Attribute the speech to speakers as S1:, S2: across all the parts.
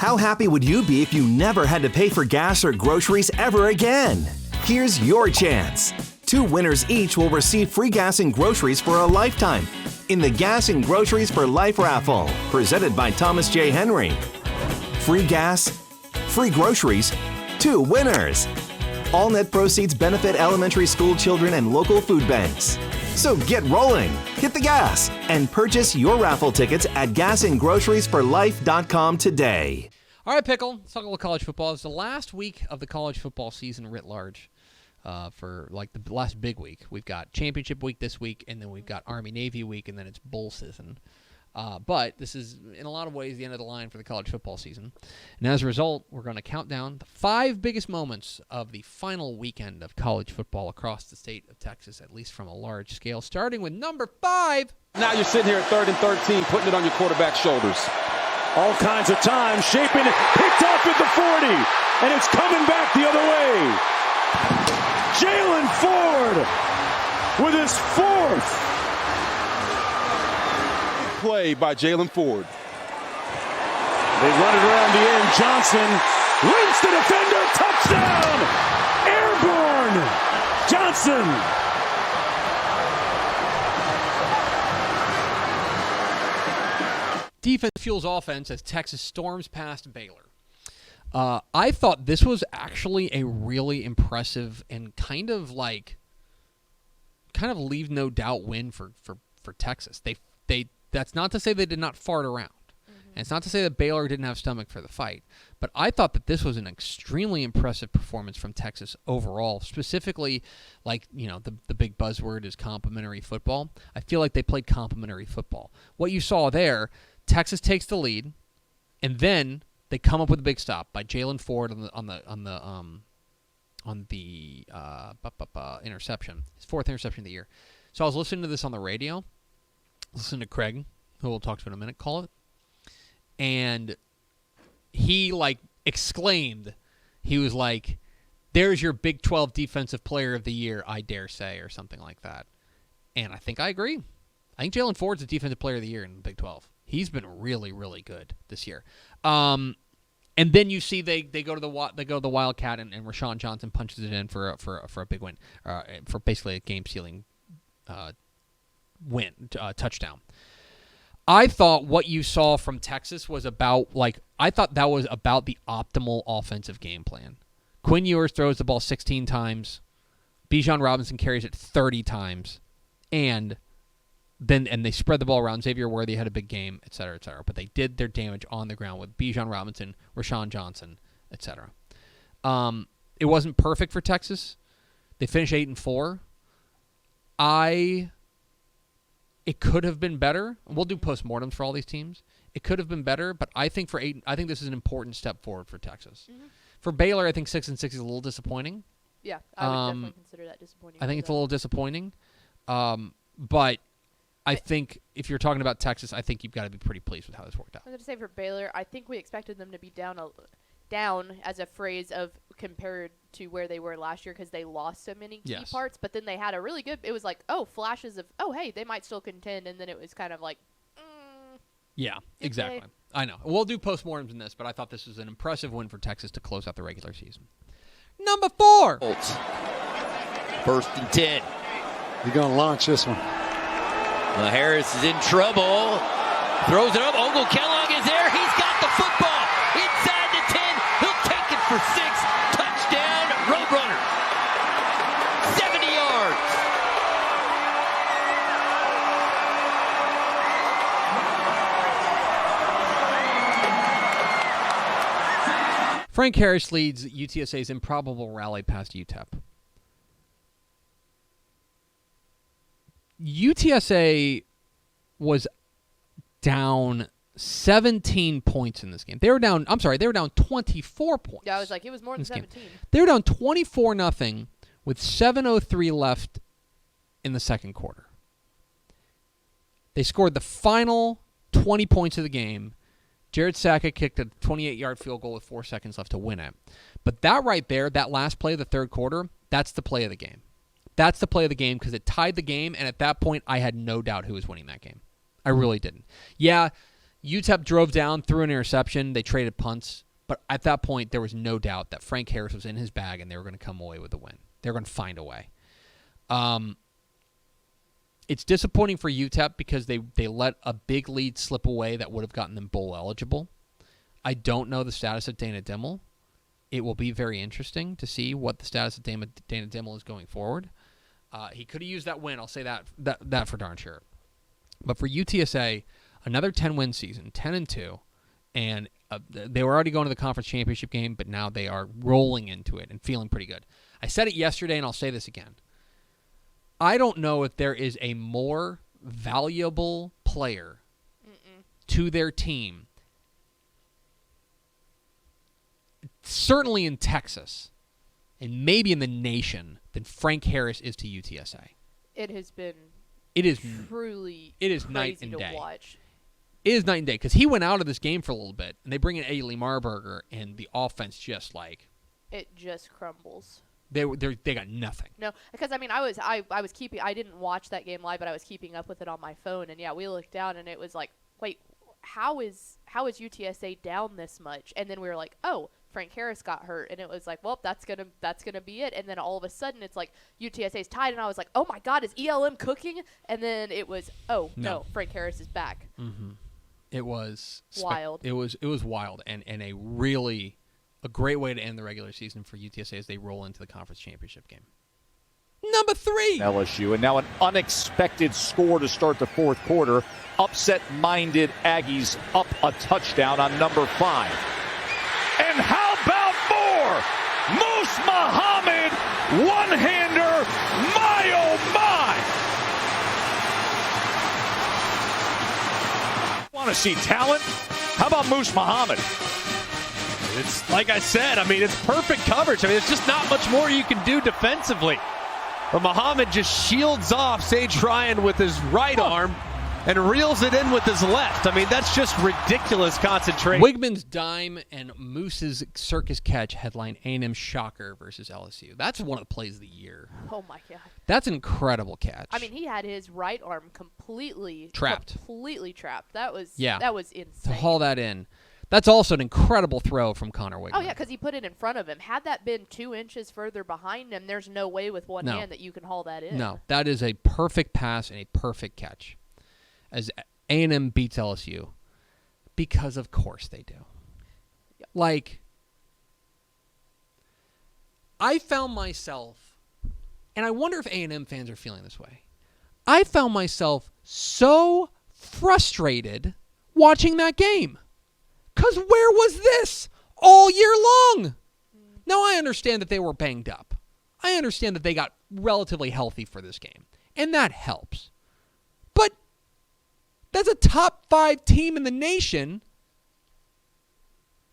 S1: How happy would you be if you never had to pay for gas or groceries ever again? Here's your chance. 2 winners each will receive free gas and groceries for a lifetime in the Gas and Groceries for Life raffle, presented by Thomas J. Henry. Free gas, free groceries, 2 winners. All net proceeds benefit elementary school children and local food banks. So get rolling, hit the gas, and purchase your raffle tickets at gasandgroceриesforlife.com today.
S2: All right, Pickle, let's talk about college football. It's the last week of the college football season writ large for like the last big week. We've got championship week this week, and then we've got Army-Navy week, and then it's bowl season. But this is, in a lot of ways, the end of the line for the college football season. And as a result, we're going to count down the 5 biggest moments of the final weekend of college football across the state of Texas, at least from a large scale, starting with number 5.
S3: Now you're sitting here at 3rd and 13, putting it on your quarterback's shoulders. All kinds of time, shaping it, picked off at the 40, and it's coming back the other way. Jalen Ford with his 4th. Play by Jalen Ford. They run it around the end. Johnson leaps the defender. Touchdown! Airborne! Johnson!
S2: Defense fuels offense as Texas storms past Baylor. I thought this was actually a really impressive and kind of leave no doubt win for Texas. They That's not to say they did not fart around. Mm-hmm. And it's not to say that Baylor didn't have stomach for the fight. But I thought that this was an extremely impressive performance from Texas overall. Specifically, the big buzzword is complimentary football. I feel like they played complimentary football. What you saw there, Texas takes the lead, and then they come up with a big stop by Jalen Ford on the interception, his 4th interception of the year. So I was listening to this on the radio. Listen to Craig, who we'll talk to in a minute, call it. And he, exclaimed. He was like, there's your Big 12 Defensive Player of the Year, I dare say, or something like that. And I think I agree. I think Jalen Ford's the Defensive Player of the Year in the Big 12. He's been really, really good this year. And then you see they go to the Wildcat, and Rashawn Johnson punches it in for a big win, for basically a game-sealing touchdown. I thought what you saw from Texas was about the optimal offensive game plan. Quinn Ewers throws the ball 16 times. Bijan Robinson carries it 30 times. And they spread the ball around. Xavier Worthy had a big game, et cetera, et cetera. But they did their damage on the ground with Bijan Robinson, Rashawn Johnson, et cetera. It wasn't perfect for Texas. They finished 8-4. It could have been better. We'll do postmortems for all these teams. It could have been better, but I think this is an important step forward for Texas. Mm-hmm. For Baylor, I think 6-6 is a little disappointing.
S4: Yeah, I would definitely consider that disappointing.
S2: I think it's a little disappointing, but I think if you're talking about Texas, I think you've got to be pretty pleased with how this worked out.
S4: I was going to say for Baylor, I think we expected them to be down as a phrase of compared to where they were last year because they lost so many key parts, but then they had a really good, it was flashes of, hey, they might still contend, and then it was kind of
S2: yeah, exactly. I know. We'll do postmortems in this, but I thought this was an impressive win for Texas to close out the regular season. Number 4.
S5: 1st and 10.
S6: You're going to launch this one.
S5: Well, Harris is in trouble. Throws it up. Ogle Kellogg is there. He's got the football. Inside the 10. He'll take it for 6. Touchdown, Roadrunner. 70 yards.
S2: Frank Harris leads UTSA's improbable rally past UTEP. UTSA was down 17 points in this game. They were down 24 points.
S4: Yeah, I was like, it was more than 17.
S2: They were down 24-0 with 7:03 left in the second quarter. They scored the final 20 points of the game. Jared Sackett kicked a 28-yard field goal with 4 seconds left to win it. But that right there, that last play of the third quarter, that's the play of the game. That's the play of the game because it tied the game, and at that point, I had no doubt who was winning that game. I really didn't. Yeah, UTEP drove down, threw an interception. They traded punts. But at that point, there was no doubt that Frank Harris was in his bag and they were going to come away with the win. They were going to find a way. It's disappointing for UTEP because they let a big lead slip away that would have gotten them bowl eligible. I don't know the status of Dana Dimel. It will be very interesting to see what the status of Dana Dimel is going forward. He could have used that win. I'll say that for darn sure. But for UTSA, another 10-win season, 10-2, and they were already going to the conference championship game, but now they are rolling into it and feeling pretty good. I said it yesterday, and I'll say this again. I don't know if there is a more valuable player to their team, certainly in Texas, and maybe in the nation, than Frank Harris is to UTSA.
S4: It has been truly
S2: night and
S4: to
S2: day.
S4: Watch.
S2: It is night and day because he went out of this game for a little bit, and they bring in Ailey Marburger, and the offense just
S4: it just crumbles.
S2: They got nothing.
S4: No, because I was keeping. I didn't watch that game live, but I was keeping up with it on my phone, and yeah, we looked down, and it was like, wait, how is UTSA down this much? And then we were like, oh, Frank Harris got hurt, and it was like, well, that's gonna be it. And then all of a sudden, it's like UTSA's tied, and I was like, oh my God, is ELM cooking? And then it was, oh no, Frank Harris is back.
S2: Mm-hmm. It was
S4: wild.
S2: It was wild, and a great way to end the regular season for UTSA as they roll into the conference championship game. Number 3.
S3: LSU, and now an unexpected score to start the fourth quarter. Upset-minded Aggies up a touchdown on number 5. And how about more? Moose Muhammad, one-hander, my oh my! Want to see talent? How about Moose Muhammad?
S7: It's like I said, it's perfect coverage. There's just not much more you can do defensively. But Muhammad just shields off Sage Ryan with his right arm and reels it in with his left. That's just ridiculous concentration.
S2: Wigman's dime and Moose's circus catch headline A&M shocker versus LSU. That's one of the plays of the year.
S4: Oh, my God.
S2: That's an incredible catch.
S4: He had his right arm completely
S2: trapped.
S4: That was insane.
S2: To haul that in. That's also an incredible throw from Connor Wigman.
S4: Oh, yeah, because he put it in front of him. Had that been 2 inches further behind him, there's no way with one hand that you can haul that in.
S2: No, that is a perfect pass and a perfect catch. As A&M beats LSU, because of course they do. Yep. I found myself, and I wonder if A&M fans are feeling this way, I found myself so frustrated watching that game. Because where was this all year long? Now, I understand that they were banged up. I understand that they got relatively healthy for this game, and that helps. But that's a top 5 team in the nation,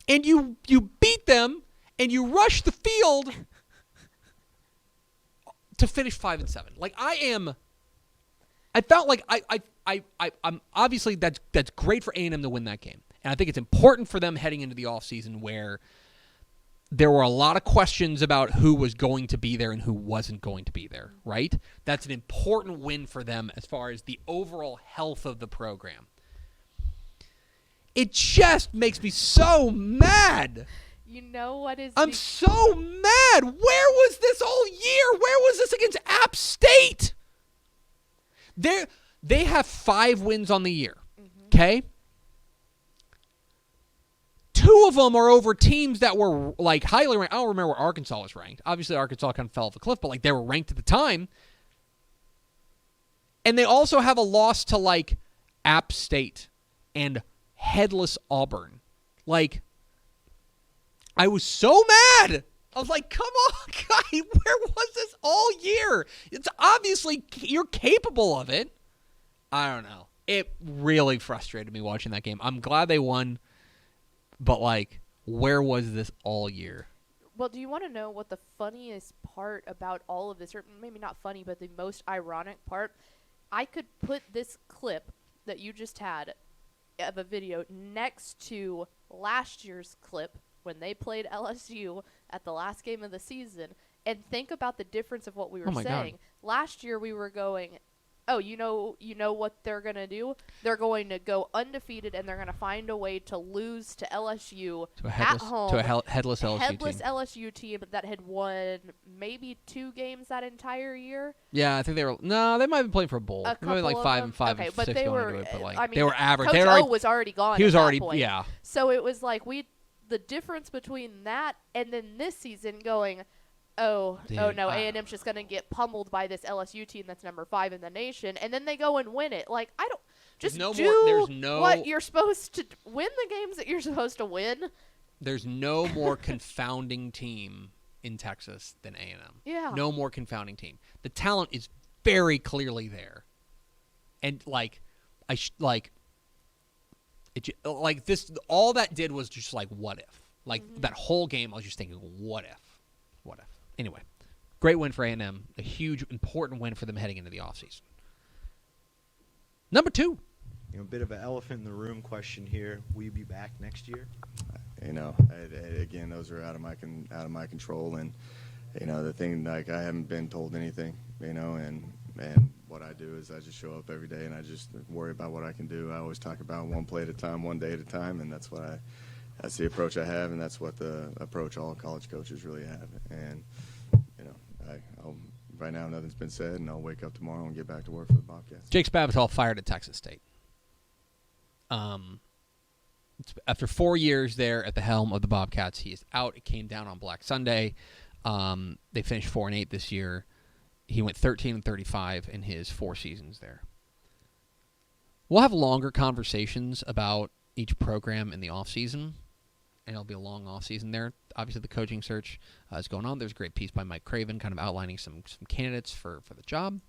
S2: and you beat them, and you rush the field to finish 5-7. I felt like I'm obviously that's great for A&M to win that game. And I think it's important for them heading into the offseason where there were a lot of questions about who was going to be there and who wasn't going to be there, right? That's an important win for them as far as the overall health of the program. It just makes me so mad.
S4: You know what is...
S2: I'm so mad. Where was this all year? Where was this against App State? They have 5 wins on the year, okay? 2 of them are over teams that were highly ranked. I don't remember where Arkansas was ranked. Obviously, Arkansas kind of fell off a cliff, but they were ranked at the time. And they also have a loss to App State and headless Auburn. I was so mad. I was like, come on, guy, where was this all year? It's obviously you're capable of it. I don't know. It really frustrated me watching that game. I'm glad they won. But, where was this all year?
S4: Well, do you want to know what the funniest part about all of this, or maybe not funny, but the most ironic part? I could put this clip that you just had of a video next to last year's clip when they played LSU at the last game of the season and think about the difference of what we were saying. God. Last year we were going, oh, you know what they're going to do? They're going to go undefeated, and they're going to find a way to lose to LSU at home.
S2: To a headless LSU
S4: headless
S2: team.
S4: LSU team that had won maybe 2 games that entire year.
S2: Yeah, I think they were. No, they might have been playing for a bowl. Maybe like 5 and 5
S4: okay,
S2: and
S4: but
S2: 6
S4: they
S2: going
S4: were,
S2: into it. But like,
S4: I mean,
S2: they were average.
S4: Coach O was already gone.
S2: He was
S4: at that
S2: already,
S4: point.
S2: yeah.
S4: So it was like the difference between that and then this season going, oh no, A&M's just going to get pummeled by this LSU team that's number 5 in the nation, and then they go and win it. Like, I don't just what you're supposed to win the games that you're supposed to win.
S2: There's no more confounding team in Texas than A&M.
S4: Yeah.
S2: No more confounding team. The talent is very clearly there, and this. All that did was just like, what if? Like that whole game, I was just thinking, what if? What if? Anyway, great win for A&M. A huge, important win for them heading into the offseason. Number 2.
S8: A bit of an elephant in the room question here. Will you be back next year?
S9: Again, those are out of my control, and the thing, like, I haven't been told anything. And what I do is I just show up every day and I just worry about what I can do. I always talk about one play at a time, one day at a time, and that's the approach I have, and that's what the approach all college coaches really have. And right now nothing's been said, and I'll wake up tomorrow and get back to work for the Bobcats.
S2: Jake Spavital fired at Texas State. After 4 years there at the helm of the Bobcats, he is out. It came down on Black Sunday. They finished 4-8 this year. He went 13-35 in his 4 seasons there. We'll have longer conversations about each program in the offseason, and it'll be a long offseason there. Obviously, the coaching search is going on. There's a great piece by Mike Craven kind of outlining some candidates for the job.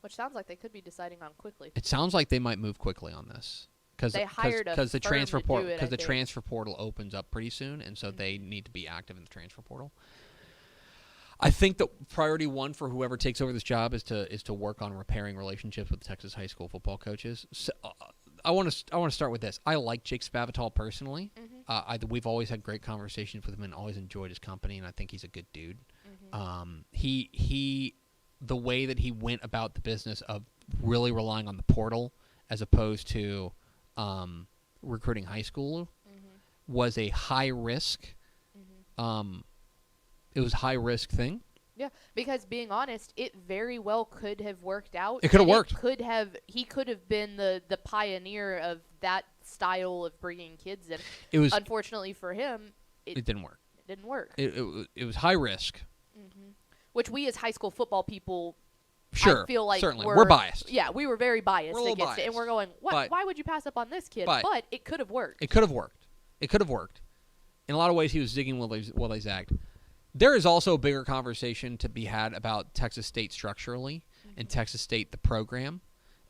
S4: Which sounds like they could be deciding on quickly.
S2: It sounds like they might move quickly on this. Because the transfer portal opens up pretty soon, and so they need to be active in the transfer portal. I think that priority 1 for whoever takes over this job is to work on repairing relationships with Texas high school football coaches. So, I want to start with this. I like Jake Spavital personally. We've always had great conversations with him and always enjoyed his company, and I think he's a good dude. He the way that he went about the business of really relying on the portal as opposed to recruiting high school was a high risk. It was a high risk thing.
S4: Yeah, because being honest, it very well could have worked out.
S2: It could have worked.
S4: He could have been the pioneer of that style of bringing kids in.
S2: It was,
S4: unfortunately for him, it
S2: didn't work.
S4: It didn't work.
S2: It was high risk.
S4: Which we as high school football people,
S2: sure,
S4: I feel like
S2: certainly we're biased.
S4: Yeah, we were very biased against
S2: biased.
S4: it, and we're going, why would you pass up on this kid? But it could have worked.
S2: It could have worked. In a lot of ways, he was zigging while they zagged. There is also a bigger conversation to be had about Texas State structurally and Texas State the program,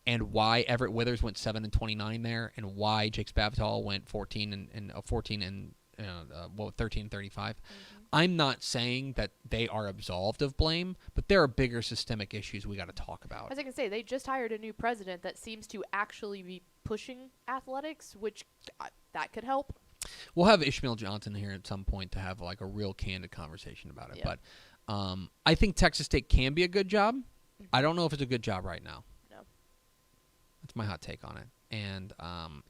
S2: and why Everett Withers went 7-29 there, and why Jake Spavital went 13-35. I'm not saying that they are absolved of blame, but there are bigger systemic issues we got to talk about.
S4: As I can say, they just hired a new president that seems to actually be pushing athletics, which that could help.
S2: We'll have Ishmael Johnson here at some point to have like a real candid conversation about it. Yeah. But I think Texas State can be a good job. I don't know if it's a good job right now.
S4: No.
S2: That's my hot take on it. And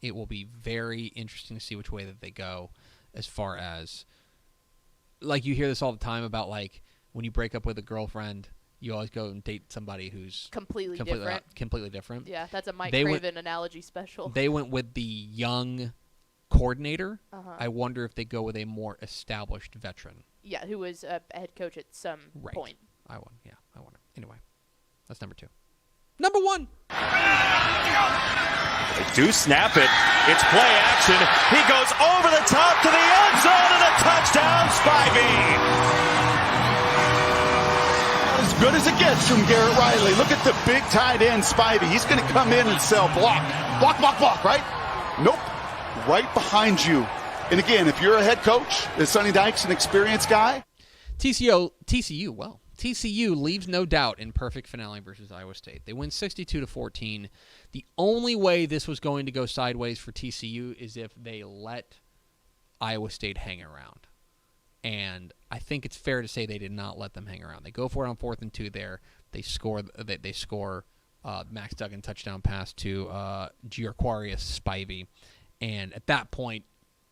S2: it will be very interesting to see which way that they go as far as, like, you hear this all the time about, like, when you break up with a girlfriend, you always go and date somebody who's
S4: completely different. Yeah, that's a Mike Craven analogy special.
S2: They went with the young coordinator. I wonder if they go with a more established veteran.
S4: Yeah, who was a head coach at some point.
S2: I wonder. Anyway, that's number 2. Number 1.
S3: They do snap it. It's play action. He goes over the top to the end zone and a touchdown, Spivey.
S10: As good as it gets from Garrett Riley. Look at the big tight end, Spivey. He's going to come in and sell block, right? Nope. Right behind you. And again, if you're a head coach, is Sonny Dykes an experienced guy?
S2: TCU leaves no doubt in perfect finale versus Iowa State. They win 62-14. The only way this was going to go sideways for TCU is if they let Iowa State hang around. And I think it's fair to say they did not let them hang around. They go for it on 4th and 2 there. They score Max Duggan touchdown pass to Giorquarius Spivey, and at that point,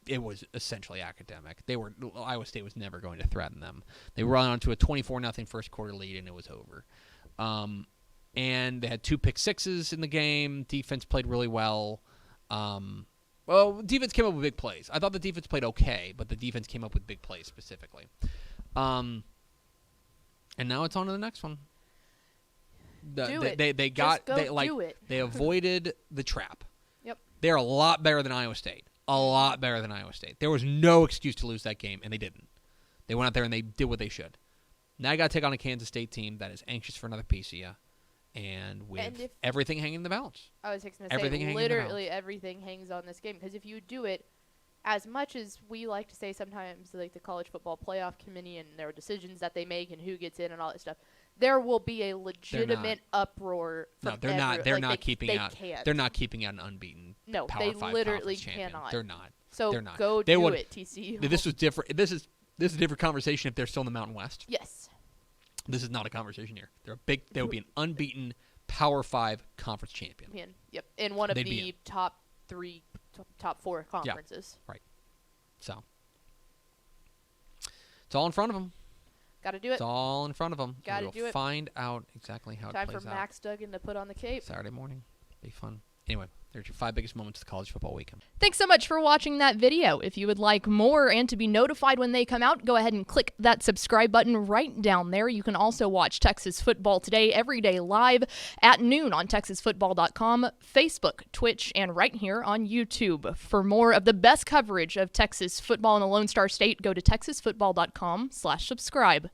S2: it was essentially academic. Iowa State was never going to threaten them. They run onto a 24-0 first quarter lead, and it was over. And they had 2 pick sixes in the game. Defense played really well. Defense came up with big plays. I thought the defense played okay, but the defense came up with big plays specifically. And now it's on to the next one.
S4: Do it.
S2: They avoided the trap.
S4: Yep.
S2: They're a lot better than Iowa State. A lot better than Iowa State. There was no excuse to lose that game, and they didn't. They went out there and they did what they should. Now you got to take on a Kansas State team that is anxious for another piece of you, and with everything hanging in the balance.
S4: I was going to say, literally everything hangs on this game, because if you do it, as much as we like to say sometimes, like the College Football Playoff Committee and their decisions that they make and who gets in and all that stuff, there will be a legitimate uproar.
S2: They're not keeping out an unbeaten.
S4: No,
S2: Power
S4: they
S2: 5
S4: literally
S2: champion.
S4: cannot.
S2: They're not.
S4: So
S2: they're not.
S4: Go do it, TCU.
S2: This was different. This is a different conversation if they're still in the Mountain West.
S4: Yes.
S2: This is not a conversation here. They will be an unbeaten Power 5 conference champion.
S4: Yep, in one of the top 4 conferences.
S2: Yeah, right. So it's all in front of them.
S4: Got to do it.
S2: It's all in front of them.
S4: Got to do it.
S2: Find out exactly how it plays out.
S4: Time for Max Duggan to put on the cape.
S2: Saturday morning. Be fun. Anyway, there's your 5 biggest moments of the college football weekend.
S11: Thanks so much for watching that video. If you would like more and to be notified when they come out, go ahead and click that subscribe button right down there. You can also watch Texas Football Today every day live at noon on TexasFootball.com, Facebook, Twitch, and right here on YouTube. For more of the best coverage of Texas football in the Lone Star State, go to TexasFootball.com/subscribe.